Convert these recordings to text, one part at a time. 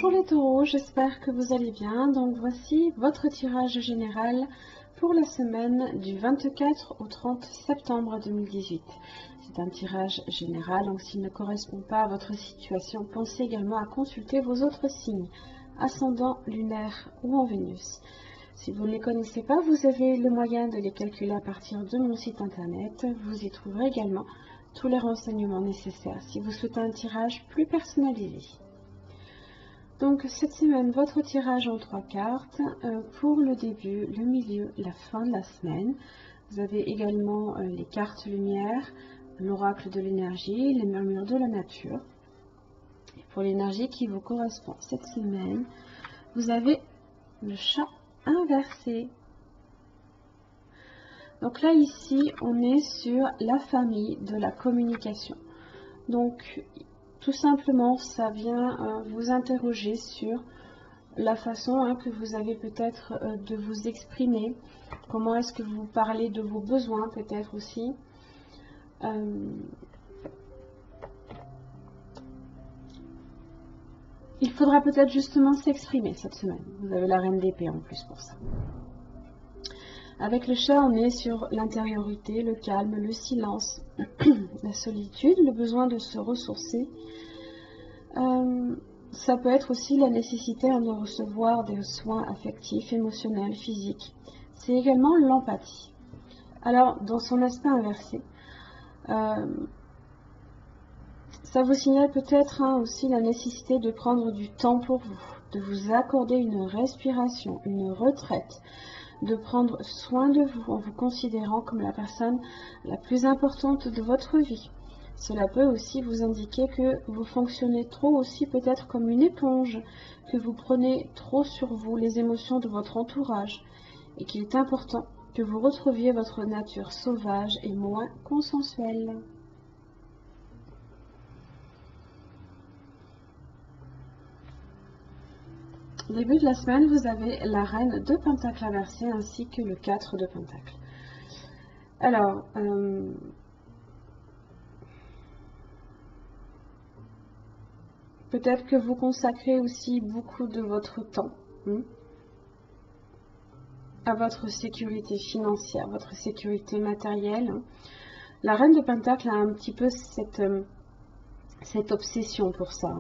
Bonjour les taureaux, j'espère que vous allez bien. Donc voici votre tirage général pour la semaine du 24 au 30 septembre 2018. C'est un tirage général, donc s'il ne correspond pas à votre situation, pensez également à consulter vos autres signes, ascendant, lunaire ou en Vénus. Si vous ne les connaissez pas, vous avez le moyen de les calculer à partir de mon site internet. Vous y trouverez également tous les renseignements nécessaires si vous souhaitez un tirage plus personnalisé. Donc cette semaine, votre tirage en 3 cartes pour le début, le milieu, la fin de la semaine. Vous avez également les cartes lumière, l'oracle de l'énergie, les murmures de la nature. Et pour l'énergie qui vous correspond cette semaine, vous avez le chat inversé. Donc là ici, on est sur la famille de la communication. Donc tout simplement, ça vient vous interroger sur la façon que vous avez peut-être de vous exprimer. Comment est-ce que vous parlez de vos besoins peut-être aussi. Il faudra peut-être justement s'exprimer cette semaine. Vous avez la reine d'épée en plus pour ça. Avec le chat, on est sur l'intériorité, le calme, le silence, la solitude, le besoin de se ressourcer. Ça peut être aussi la nécessité de recevoir des soins affectifs, émotionnels, physiques. C'est également l'empathie. Alors, dans son aspect inversé, ça vous signale peut-être aussi la nécessité de prendre du temps pour vous, de vous accorder une respiration, une retraite, de prendre soin de vous en vous considérant comme la personne la plus importante de votre vie. Cela peut aussi vous indiquer que vous fonctionnez trop aussi peut-être comme une éponge, que vous prenez trop sur vous les émotions de votre entourage et qu'il est important que vous retrouviez votre nature sauvage et moins consensuelle. Début de la semaine, vous avez la reine de Pentacle inversée ainsi que le 4 de Pentacle. Alors, peut-être que vous consacrez aussi beaucoup de votre temps à votre sécurité financière, votre sécurité matérielle. La reine de Pentacle a un petit peu cette obsession pour ça,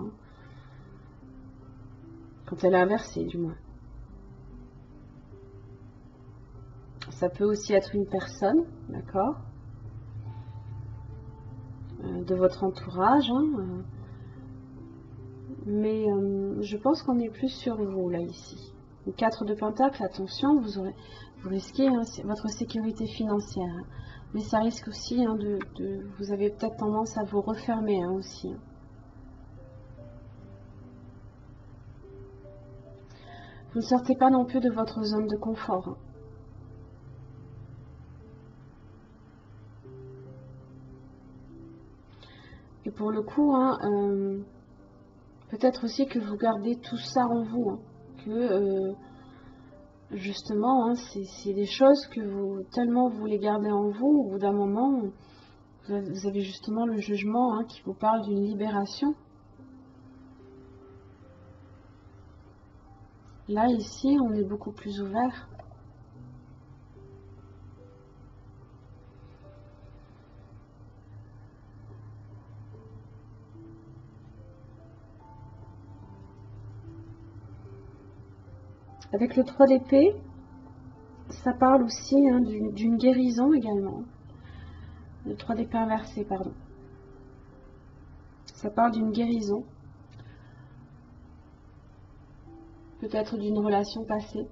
quand elle est inversée du moins. Ça peut aussi être une personne, d'accord, de votre entourage, mais je pense qu'on est plus sur vous là ici. Le 4 de Pentacle, attention, vous risquez votre sécurité financière, mais ça risque aussi vous avez peut-être tendance à vous refermer aussi. Vous ne sortez pas non plus de votre zone de confort. Et pour le coup, peut-être aussi que vous gardez tout ça en vous, que justement, c'est des choses que tellement vous les gardez en vous, au bout d'un moment, vous avez justement le jugement qui vous parle d'une libération. Là, ici, on est beaucoup plus ouvert. Avec le 3 d'épée, ça parle aussi d'une guérison également. Le 3 d'épée inversé, pardon. Ça parle d'une guérison. Peut-être d'une relation passée.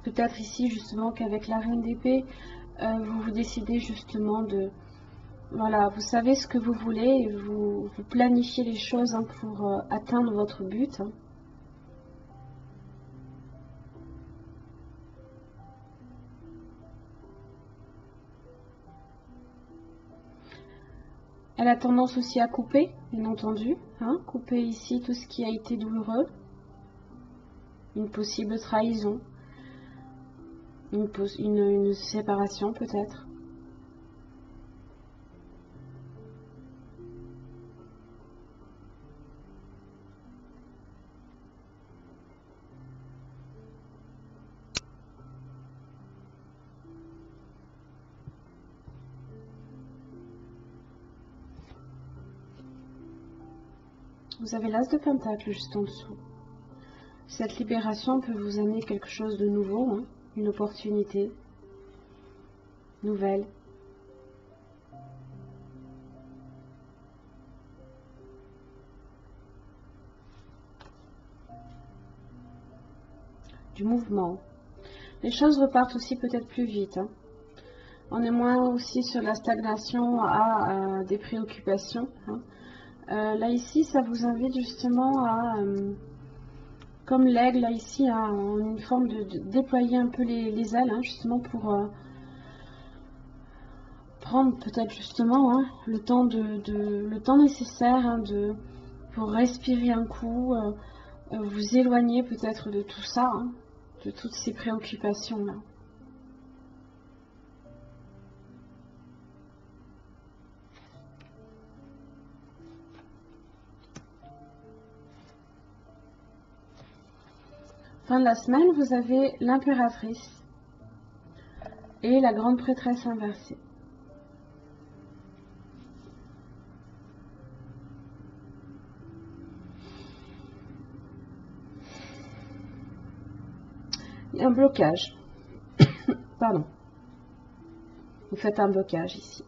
Peut-être ici justement qu'avec la reine d'épée, vous décidez justement de... Voilà, vous savez ce que vous voulez et vous planifiez les choses pour atteindre votre but. Elle a tendance aussi à couper, bien entendu. Couper ici tout ce qui a été douloureux. Une possible trahison. Une séparation peut-être. Vous avez l'As de Pentacle juste en dessous. Cette libération peut vous amener quelque chose de nouveau, hein, une opportunité nouvelle. Du mouvement. Les choses repartent aussi peut-être plus vite. Hein. On est moins aussi sur la stagnation à des préoccupations. Hein. Là ici, ça vous invite justement à, comme l'aigle là ici, à une forme de déployer un peu les ailes, hein, justement pour prendre peut-être justement hein, le temps nécessaire hein, pour respirer un coup, vous éloigner peut-être de tout ça, hein, de toutes ces préoccupations là. Fin de la semaine, vous avez l'impératrice et la grande prêtresse inversée. Il y a un blocage. Pardon. Vous faites un blocage ici.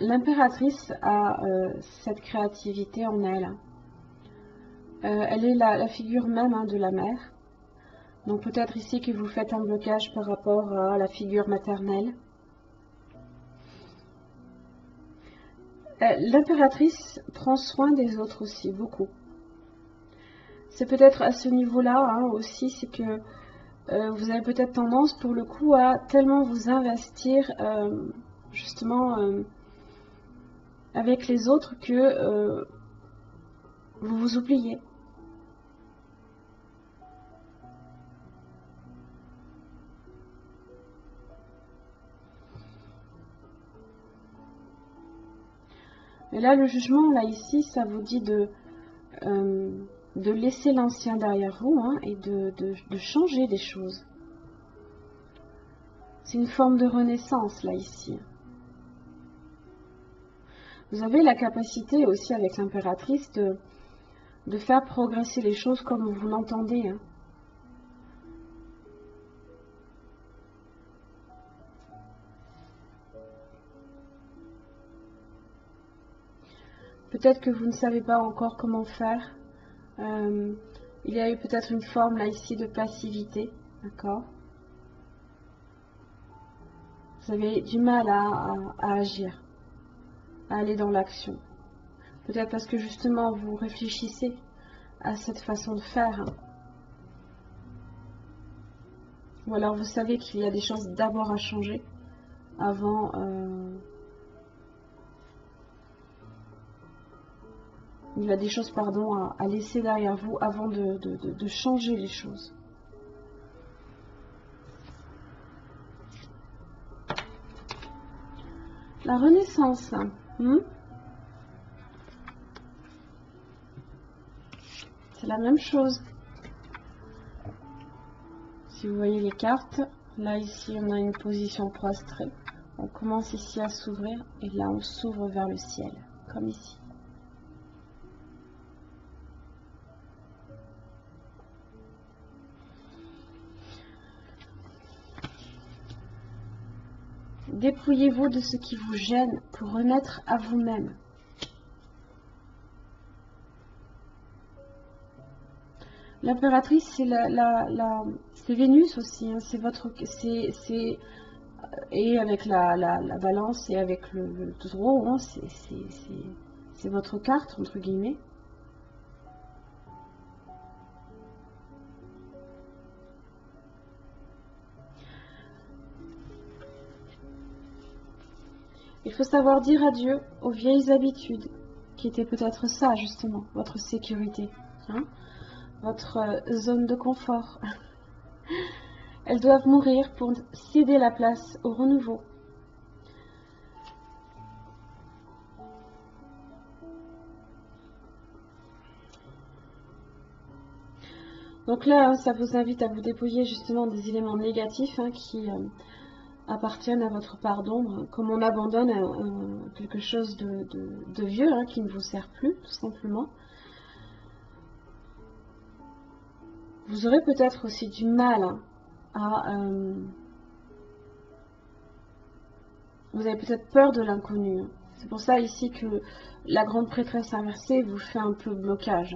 L'impératrice a cette créativité en elle. Elle est la figure même hein, de la mère. Donc peut-être ici que vous faites un blocage par rapport à la figure maternelle. L'impératrice prend soin des autres aussi, beaucoup. C'est peut-être à ce niveau-là hein, aussi, c'est que vous avez peut-être tendance pour le coup à tellement vous investir justement avec les autres que vous vous oubliez. Et là, le jugement, là, ici, ça vous dit de laisser l'ancien derrière vous hein, et de changer des choses. C'est une forme de renaissance, là, ici. Vous avez la capacité aussi, avec l'impératrice, de faire progresser les choses comme vous l'entendez. Hein. Peut-être que vous ne savez pas encore comment faire. Il y a eu peut-être une forme, là, ici, de passivité. D'accord ? Vous avez du mal à agir, à aller dans l'action. Peut-être parce que justement vous réfléchissez à cette façon de faire. Hein. Ou alors vous savez qu'il y a des choses d'abord à changer avant... il y a des choses pardon, à laisser derrière vous avant de changer les choses. La renaissance. C'est la même chose. Si vous voyez les cartes, là ici on a une position prostrée. On commence ici à s'ouvrir et là on s'ouvre vers le ciel, comme ici. Dépouillez-vous de ce qui vous gêne pour renaître à vous-même. L'impératrice, c'est Vénus aussi, hein, c'est votre, et avec la balance et avec le taureau, hein, c'est votre carte entre guillemets. Il faut savoir dire adieu aux vieilles habitudes, qui étaient peut-être ça justement, votre sécurité, hein, votre zone de confort. Elles doivent mourir pour céder la place au renouveau. Donc là, ça vous invite à vous dépouiller justement des éléments négatifs qui appartiennent à votre part d'ombre, comme on abandonne quelque chose de vieux qui ne vous sert plus, tout simplement. Vous aurez peut-être aussi du mal à... vous avez peut-être peur de l'inconnu. C'est pour ça ici que la grande prêtresse inversée vous fait un peu blocage.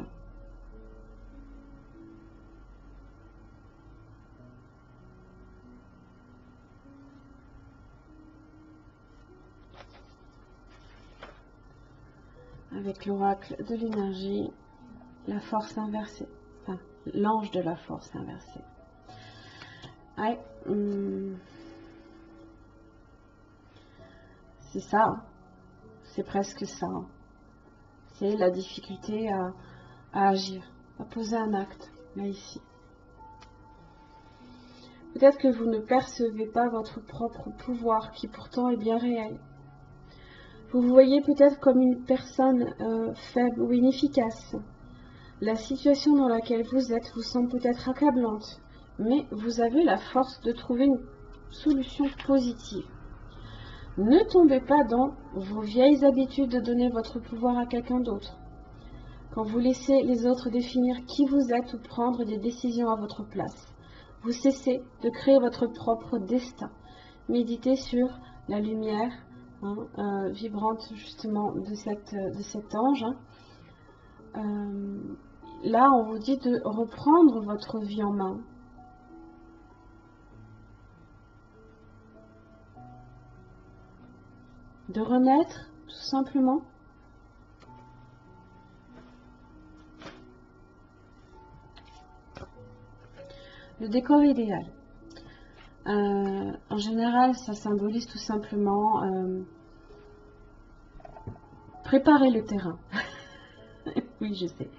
Avec l'oracle de l'énergie, la force inversée. Enfin, l'ange de la force inversée. Ouais. C'est ça. C'est presque ça. C'est la difficulté à agir, à poser un acte, là ici. Peut-être que vous ne percevez pas votre propre pouvoir, qui pourtant est bien réel. Vous vous voyez peut-être comme une personne faible ou inefficace. La situation dans laquelle vous êtes vous semble peut-être accablante, mais vous avez la force de trouver une solution positive. Ne tombez pas dans vos vieilles habitudes de donner votre pouvoir à quelqu'un d'autre. Quand vous laissez les autres définir qui vous êtes ou prendre des décisions à votre place, vous cessez de créer votre propre destin. Méditez sur la lumière vibrante justement de cet ange. Là, on vous dit de reprendre votre vie en main. De renaître, tout simplement. Le décor idéal. En général, ça symbolise tout simplement préparer le terrain. Oui, je sais.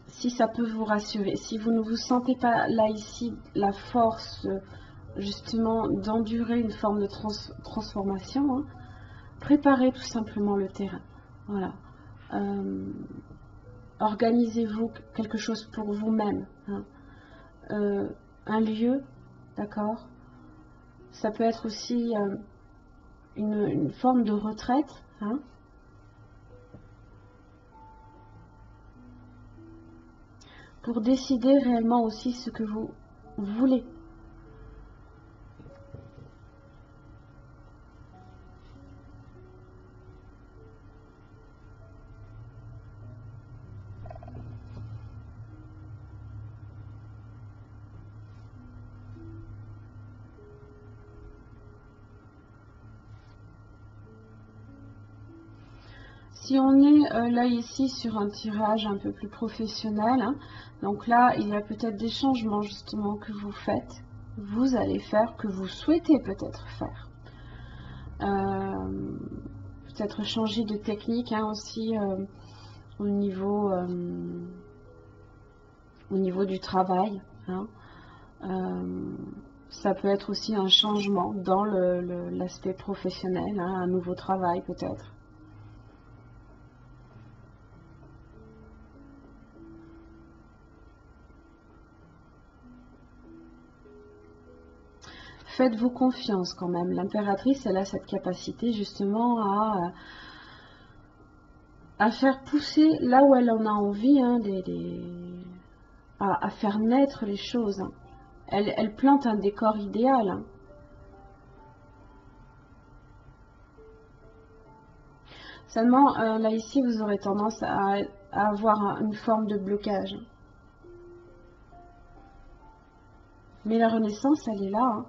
Si ça peut vous rassurer, si vous ne vous sentez pas là ici la force justement d'endurer une forme de transformation, préparez tout simplement le terrain. Voilà. Organisez-vous quelque chose pour vous-même. Un lieu, d'accord. Ça peut être aussi une forme de retraite, pour décider réellement aussi ce que vous voulez. Si on est là ici sur un tirage un peu plus professionnel, donc là il y a peut-être des changements justement que vous faites, vous allez faire, que vous souhaitez peut-être faire. Peut-être changer de technique aussi au niveau du travail. Ça peut être aussi un changement dans l'aspect professionnel, un nouveau travail peut-être. Faites-vous confiance quand même. L'impératrice, elle a cette capacité justement à faire pousser là où elle en a envie, à faire naître les choses. Elle plante un décor idéal. Seulement, là ici, vous aurez tendance à avoir une forme de blocage. Mais la renaissance, elle est là.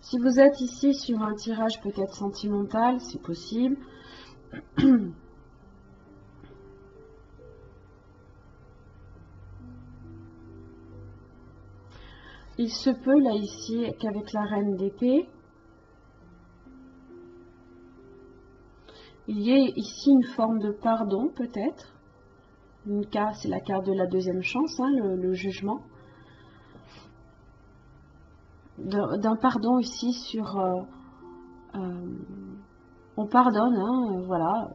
Si vous êtes ici sur un tirage peut-être sentimental, c'est possible. Il se peut là ici qu'avec la reine d'épée, il y ait ici une forme de pardon peut-être. C'est la carte de la deuxième chance, le jugement. D'un pardon ici sur on pardonne, hein, voilà.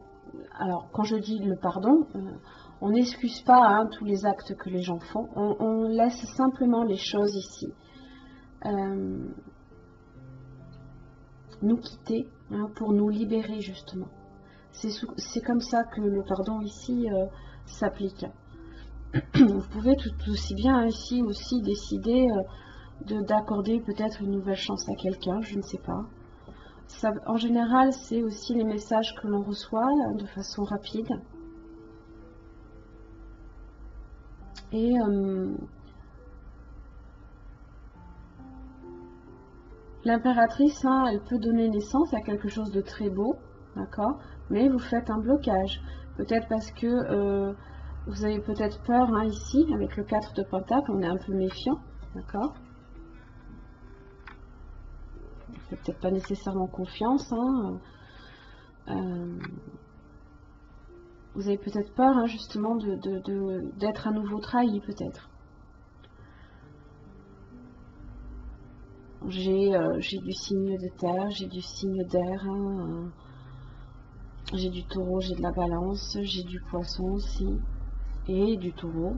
Alors, quand je dis le pardon, on n'excuse pas hein, tous les actes que les gens font. On laisse simplement les choses ici nous quitter hein, pour nous libérer, justement. C'est comme ça que le pardon ici s'applique. Vous pouvez tout aussi bien ici aussi décider d'accorder peut-être une nouvelle chance à quelqu'un, je ne sais pas. Ça, en général, c'est aussi les messages que l'on reçoit de façon rapide. Et l'impératrice, hein, elle peut donner naissance à quelque chose de très beau, d'accord? Mais vous faites un blocage. Peut-être parce que vous avez peut-être peur hein, ici, avec le 4 de Pentacle, on est un peu méfiant, d'accord? On ne fait peut-être pas nécessairement confiance. Hein, vous avez peut-être peur hein, justement d'être à nouveau trahi, peut-être. J'ai du signe de terre, j'ai du signe d'air, hein, j'ai du taureau, j'ai de la balance, j'ai du poisson aussi, et du taureau.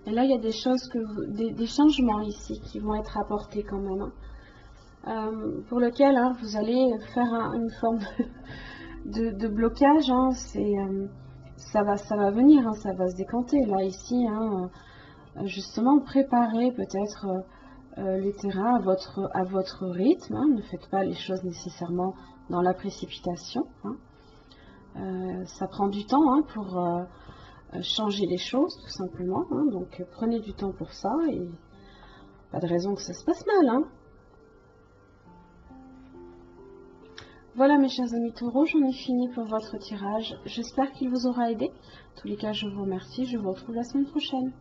Et là, il y a des choses, des changements ici qui vont être apportés quand même, hein, pour lequel hein, vous allez faire une forme de blocage. Hein, ça va venir, hein, ça va se décanter. Là, ici, hein, justement, préparez peut-être les terrains à votre rythme. Hein, ne faites pas les choses nécessairement dans la précipitation. Hein. Ça prend du temps hein, pour changer les choses, tout simplement. Hein, donc, prenez du temps pour ça et pas de raison que ça se passe mal. Hein. Voilà mes chers amis taureaux, j'en ai fini pour votre tirage. J'espère qu'il vous aura aidé. En tous les cas, je vous remercie. Je vous retrouve la semaine prochaine.